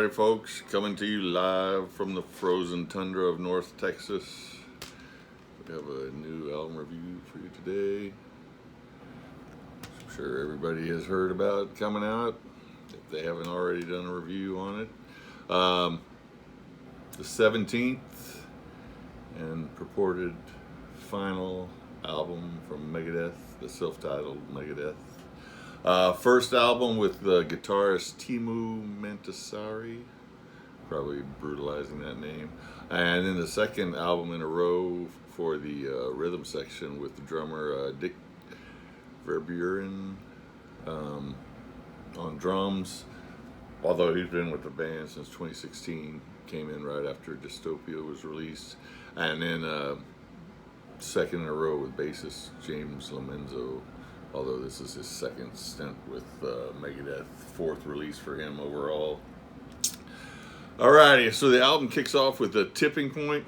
Alrighty, folks, coming to you live from the frozen tundra of North Texas. We have a new album review for you today. I'm sure everybody has heard about coming out, if they haven't already done a review on it. The 17th and purported final album from Megadeth, the self-titled Megadeth. First album with the guitarist Teemu Mäntysaari, probably brutalizing that name. And then the second album in a row for the rhythm section with the drummer Dirk Verbeuren on drums. Although he's been with the band since 2016, came in right after Dystopia was released. And then second in a row with bassist LoMenzo. Although this is his second stint with Megadeth, fourth release for him overall. Alrighty, so the album kicks off with a Tipping Point,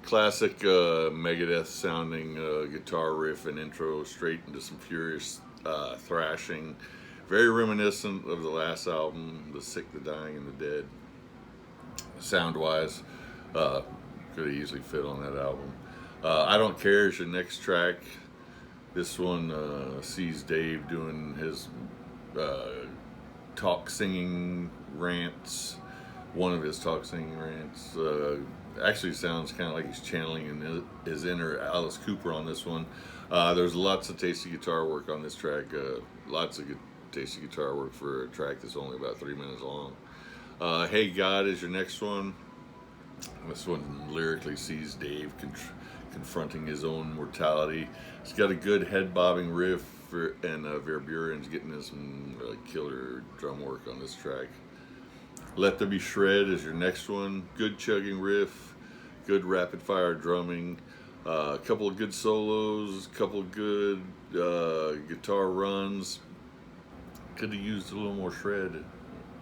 classic Megadeth sounding guitar riff and intro straight into some furious thrashing, very reminiscent of the last album, The Sick, the Dying, and the Dead. Sound-wise, could have easily fit on that album. I Don't Care is your next track. This one sees Dave doing his talk singing rants. One of his talk singing rants actually sounds kind of like he's channeling his inner Alice Cooper on this one. There's lots of tasty guitar work on this track. Lots of good, tasty guitar work for a track that's only about 3 minutes long. Hey God is your next one. This one lyrically sees Dave confronting his own mortality. It's got a good head-bobbing riff, and Verbeuren's getting in some killer drum work on this track. Let There Be Shred is your next one. Good chugging riff, good rapid-fire drumming, a couple of good solos, a couple of good guitar runs. Could have used a little more shred,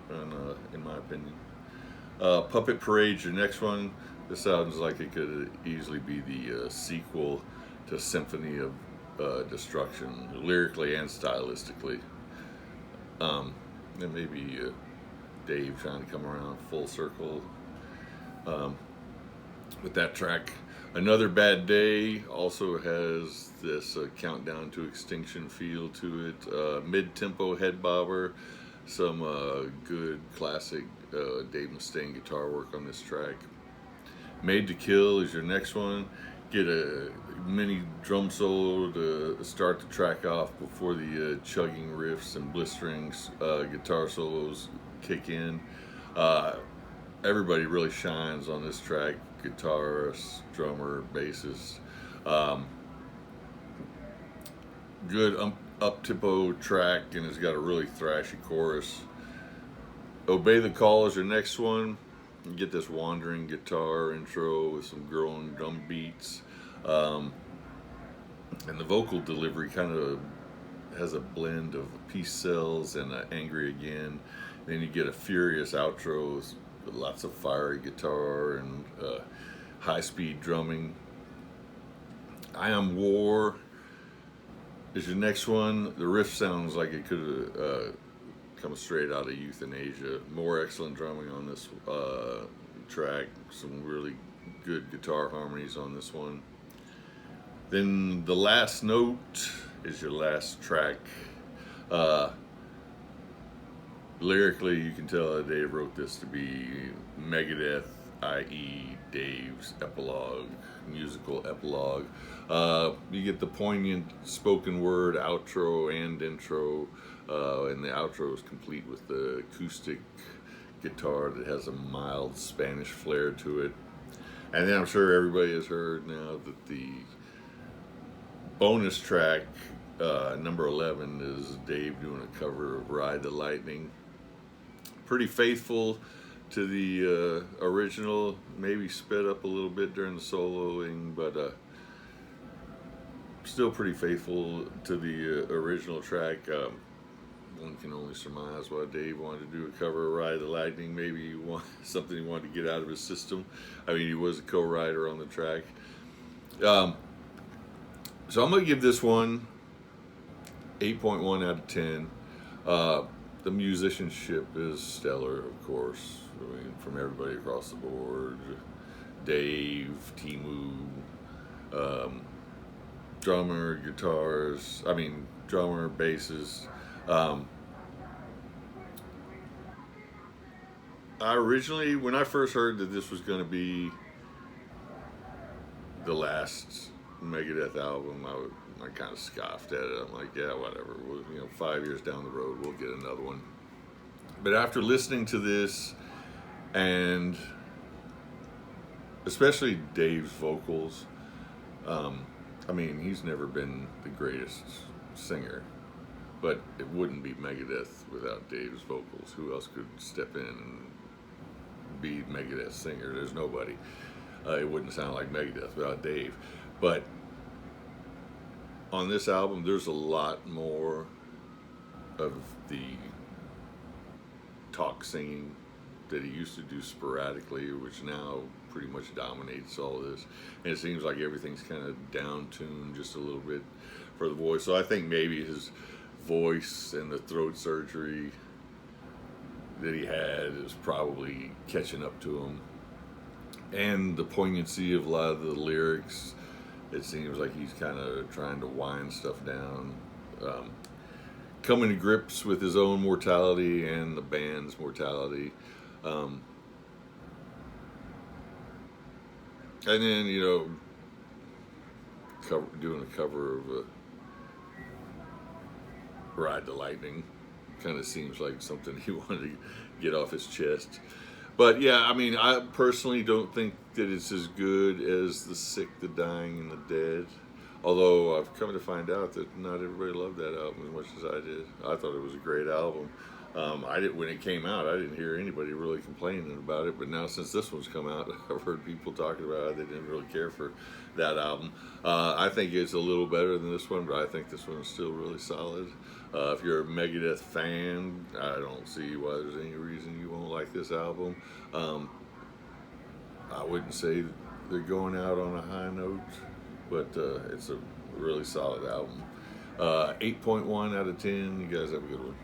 in my opinion. Puppet Parade's your next one. This sounds like it could easily be the sequel to Symphony of Destruction, lyrically and stylistically. And maybe Dave trying to come around full circle with that track. Another Bad Day also has this countdown to extinction feel to it. Mid-tempo head bobber, some good classic Dave Mustaine guitar work on this track. Made to Kill is your next one. Get a mini drum solo to start the track off before the chugging riffs and blistering guitar solos kick in. Everybody really shines on this track. Guitarist, drummer, bassist. Good up-tempo track, and it's got a really thrashy chorus. Obey the Call is your next one. You get this wandering guitar intro with some growing drum beats. And the vocal delivery kind of has a blend of Peace Sells and Angry Again. Then you get a furious outro with lots of fiery guitar and high-speed drumming. I Am War is your next one. The riff sounds like it could have come straight out of Euthanasia. More excellent drumming on this track. Some really good guitar harmonies on this one. Then The Last Note is your last track. Lyrically, you can tell that Dave wrote this to be Megadeth, i.e. Dave's epilogue, musical epilogue. You get the poignant spoken word outro and intro, and the outro is complete with the acoustic guitar that has a mild Spanish flair to it. And then I'm sure everybody has heard now that the bonus track, number 11, is Dave doing a cover of Ride the Lightning. Pretty faithful to the original, maybe sped up a little bit during the soloing, but still pretty faithful to the original track. One can only surmise why Dave wanted to do a cover of Ride the Lightning. Maybe something he wanted to get out of his system. I mean, he was a co-writer on the track. So I'm going to give this one 8.1 out of 10. the musicianship is stellar, of course. I mean, from everybody across the board. Dave, Teemu, um, drummer, guitars. I mean, drummer, basses. Um, I originally, when I first heard that this was going to be the last Megadeth album, I kind of scoffed at it. I'm like, yeah, whatever. We'll, 5 years down the road, we'll get another one. But after listening to this, and especially Dave's vocals, I mean, he's never been the greatest singer, but it wouldn't be Megadeth without Dave's vocals. Who else could step in and be Megadeth's singer? There's nobody. It wouldn't sound like Megadeth without Dave. But on this album, there's a lot more of the talk singing that he used to do sporadically, which now pretty much dominates all of this. And it seems like everything's kind of down-tuned just a little bit for the voice. So I think maybe his voice and the throat surgery that he had is probably catching up to him. And the poignancy of a lot of the lyrics, it seems like he's kind of trying to wind stuff down. Coming to grips with his own mortality and the band's mortality. And then, doing a cover of Ride the Lightning kind of seems like something he wanted to get off his chest. But yeah, I mean, I personally don't think that it's as good as The Sick, the Dying, and the Dead. Although I've come to find out that not everybody loved that album as much as I did. I thought it was a great album. When it came out, I didn't hear anybody really complaining about it. But now since this one's come out, I've heard people talking about it. They didn't really care for that album. I think it's a little better than this one, but I think this one is still really solid. If you're a Megadeth fan, I don't see why there's any reason you won't like this album. I wouldn't say they're going out on a high note, but it's a really solid album. 8.1 out of 10. You guys have a good one.